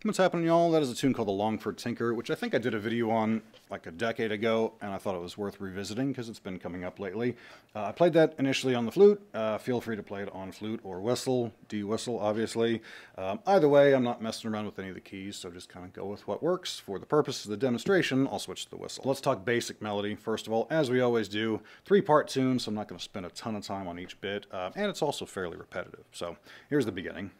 What's happening, y'all? That is a tune called the Longford Tinker, which I think I did a video on like a decade ago, and I thought it was worth revisiting because it's been coming up lately. I played that initially on the flute. Feel free to play it on flute or whistle, D-whistle, obviously. Either way, I'm not messing around with any of the keys, so just kind of go with what works. For the purpose of the demonstration, I'll switch to the whistle. Let's talk basic melody, first of all, as we always do. 3-part tune, so I'm not going to spend a ton of time on each bit, and it's also fairly repetitive. So here's the beginning.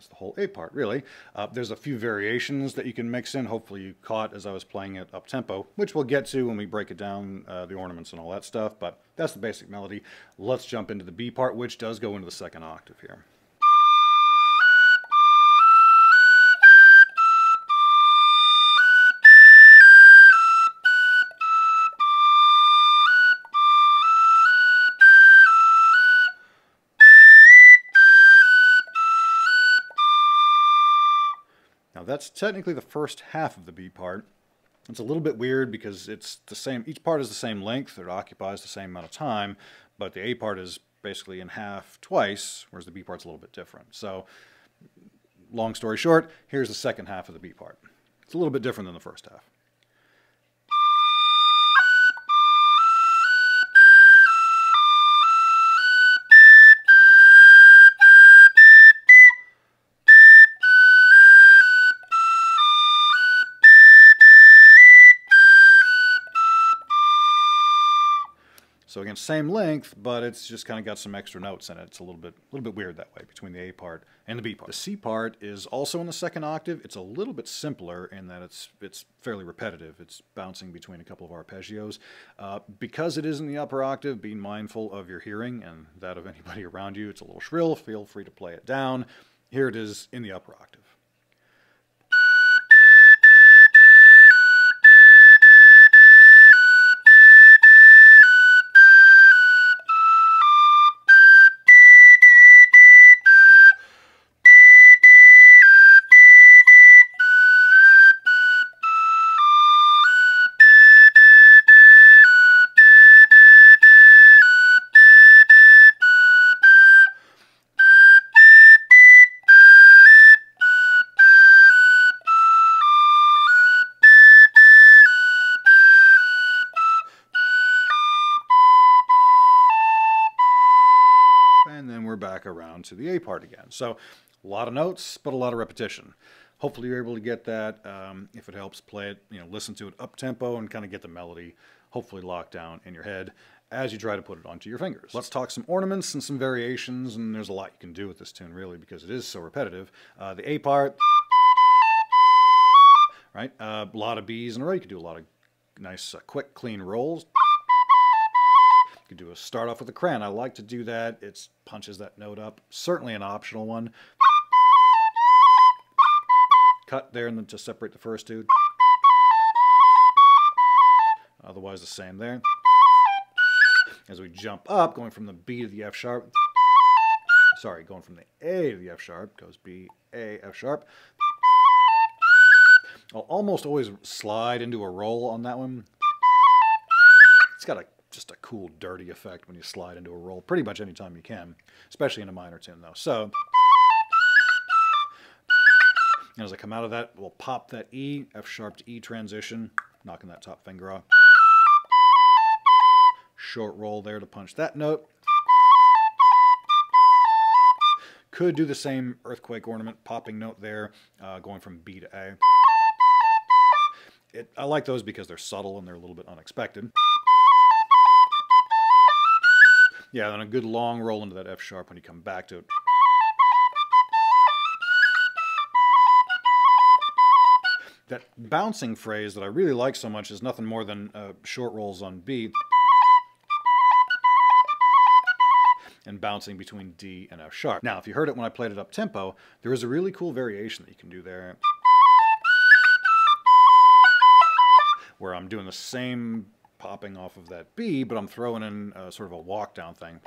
The whole A part, really. There's a few variations that you can mix in. Hopefully you caught as I was playing it up tempo, which we'll get to when we break it down, the ornaments and all that stuff, but that's the basic melody. Let's jump into the B part, which does go into the second octave here. Now that's technically the first half of the B part. It's a little bit weird because it's the same, each part is the same length, it occupies the same amount of time, but the A part is basically in half twice, whereas the B part's a little bit different. So, long story short, here's the second half of the B part. It's a little bit different than the first half. So again, same length, but it's just kind of got some extra notes in it. It's a little bit weird that way between the A part and the B part. The C part is also in the second octave. It's a little bit simpler in that it's fairly repetitive. It's bouncing between a couple of arpeggios. Because it is in the upper octave, be mindful of your hearing and that of anybody around you. It's a little shrill. Feel free to play it down. Here it is in the upper octave. And then we're back around to the A part again. So a lot of notes, but a lot of repetition. Hopefully you're able to get that. If it helps, play it, listen to it up tempo and kind of get the melody hopefully locked down in your head as you try to put it onto your fingers. Let's talk some ornaments and some variations, and there's a lot you can do with this tune really because it is so repetitive. The A part, right? A lot of B's in a row. You can do a lot of nice, quick, clean rolls. You can do a start off with a cran. I like to do that. It punches that note up. Certainly an optional one. Cut there and then just separate the first two. Otherwise the same there. As we jump up, going from the B to the F sharp. Sorry, going from the A to the F sharp goes B, A, F sharp. I'll almost always slide into a roll on that one. It's got just a cool, dirty effect when you slide into a roll pretty much any time you can, especially in a minor tune though. So, and as I come out of that, we'll pop that E, F sharp to E transition, knocking that top finger off. Short roll there to punch that note. Could do the same earthquake ornament popping note there, going from B to A. I like those because they're subtle and they're a little bit unexpected. Yeah, then a good long roll into that F sharp when you come back to it. That bouncing phrase that I really like so much is nothing more than short rolls on B and bouncing between D and F sharp. Now, if you heard it when I played it up tempo, there is a really cool variation that you can do there where I'm doing the same popping off of that B, but I'm throwing in sort of a walk down thing.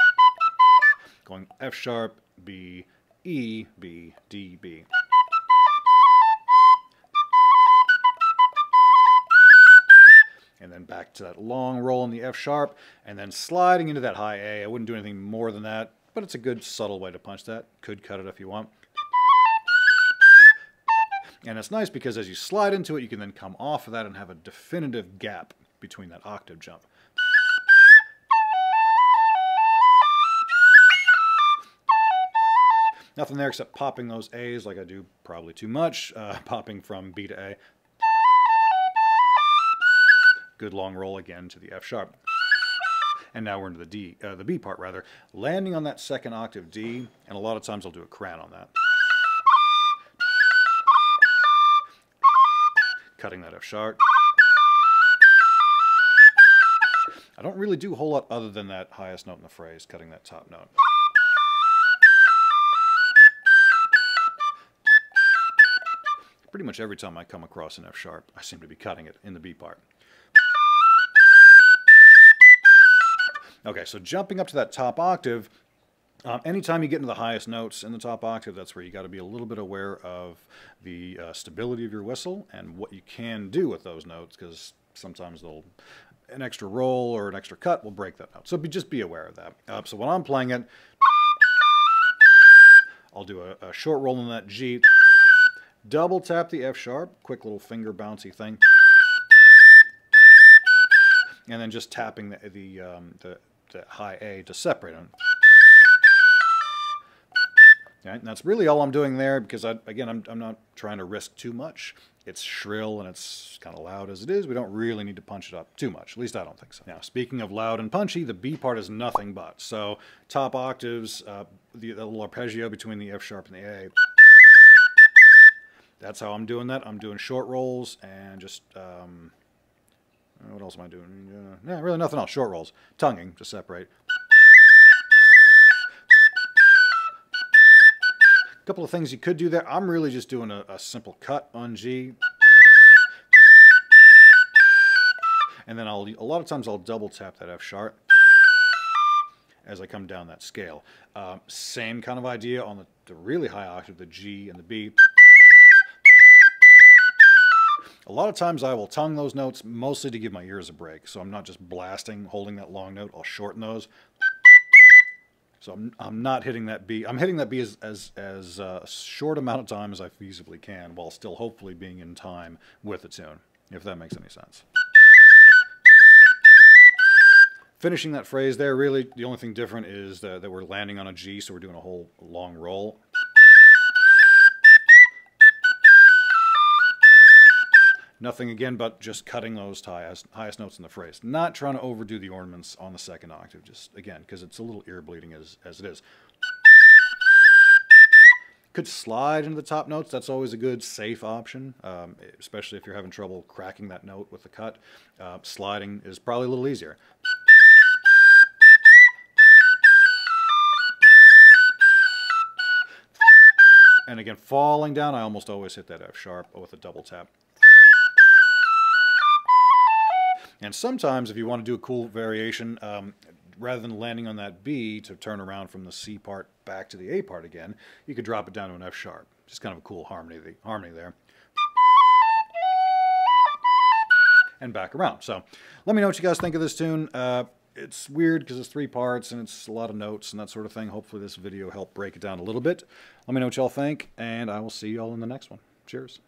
Going F sharp, B, E, B, D, B. And then back to that long roll in the F sharp, and then sliding into that high A. I wouldn't do anything more than that, but it's a good subtle way to punch that. Could cut it if you want. And it's nice because as you slide into it, you can then come off of that and have a definitive gap between that octave jump. Nothing there except popping those A's like I do probably too much, popping from B to A. Good long roll again to the F sharp. And now we're into the B part rather. Landing on that second octave D, and a lot of times I'll do a cran on that. Cutting that F sharp. I don't really do a whole lot other than that highest note in the phrase, cutting that top note. Pretty much every time I come across an F sharp, I seem to be cutting it in the B part. Okay, so jumping up to that top octave, anytime you get into the highest notes in the top octave, that's where you got to be a little bit aware of the stability of your whistle and what you can do with those notes, because sometimes an extra roll or an extra cut will break that note. So just be aware of that. So when I'm playing it, I'll do a short roll in that G, double tap the F sharp, quick little finger bouncy thing, and then just tapping the high A to separate them. Okay, and that's really all I'm doing there because, again, I'm not trying to risk too much. It's shrill and it's kind of loud as it is. We don't really need to punch it up too much. At least I don't think so. Now, speaking of loud and punchy, the B part is nothing but. So top octaves, the little arpeggio between the F sharp and the A. That's how I'm doing that. I'm doing short rolls and just... what else am I doing? Yeah, really nothing else. Short rolls. Tonguing to separate. A couple of things you could do there. I'm really just doing a simple cut on G. And then a lot of times I'll double tap that F sharp as I come down that scale. Same kind of idea on the really high octave, the G and the B. A lot of times I will tongue those notes mostly to give my ears a break, so I'm not just blasting, holding that long note. I'll shorten those. So I'm not hitting that B. I'm hitting that B as short amount of time as I feasibly can, while still hopefully being in time with the tune, if that makes any sense. Finishing that phrase there, really the only thing different is that we're landing on a G, so we're doing a whole long roll. Nothing again but just cutting those highest notes in the phrase. Not trying to overdo the ornaments on the second octave, just again, because it's a little ear bleeding as it is. Could slide into the top notes. That's always a good, safe option, especially if you're having trouble cracking that note with the cut. Sliding is probably a little easier. And again, falling down, I almost always hit that F sharp with a double tap. And sometimes if you want to do a cool variation, rather than landing on that B to turn around from the C part back to the A part again, you could drop it down to an F sharp. Just kind of a cool harmony there. And back around. So let me know what you guys think of this tune. It's weird because it's 3 parts and it's a lot of notes and that sort of thing. Hopefully this video helped break it down a little bit. Let me know what y'all think, and I will see y'all in the next one. Cheers.